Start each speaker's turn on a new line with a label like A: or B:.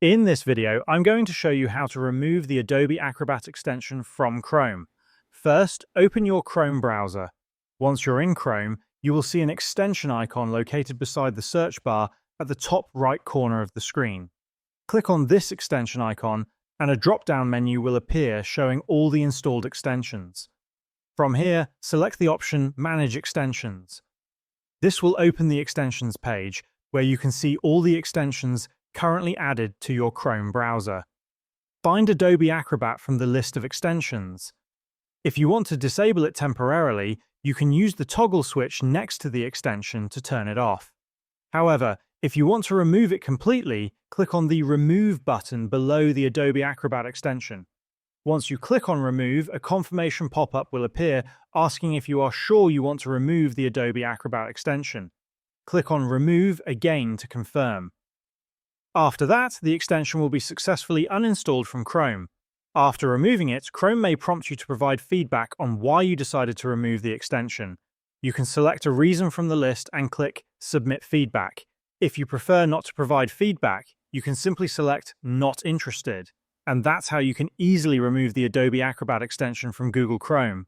A: In this video, I'm going to show you how to remove the Adobe Acrobat extension from Chrome. First, open your Chrome browser. Once you're in Chrome, you will see an extension icon located beside the search bar at the top right corner of the screen. Click on this extension icon, and a drop-down menu will appear showing all the installed extensions. From here, select the option Manage Extensions. This will open the extensions page, where you can see all the extensions currently added to your Chrome browser. Find Adobe Acrobat from the list of extensions. If you want to disable it temporarily, you can use the toggle switch next to the extension to turn it off. However, if you want to remove it completely, click on the Remove button below the Adobe Acrobat extension. Once you click on Remove, a confirmation pop-up will appear asking if you are sure you want to remove the Adobe Acrobat extension. Click on Remove again to confirm. After that, the extension will be successfully uninstalled from Chrome. After removing it, Chrome may prompt you to provide feedback on why you decided to remove the extension. You can select a reason from the list and click Submit Feedback. If you prefer not to provide feedback, you can simply select Not Interested. And that's how you can easily remove the Adobe Acrobat extension from Google Chrome.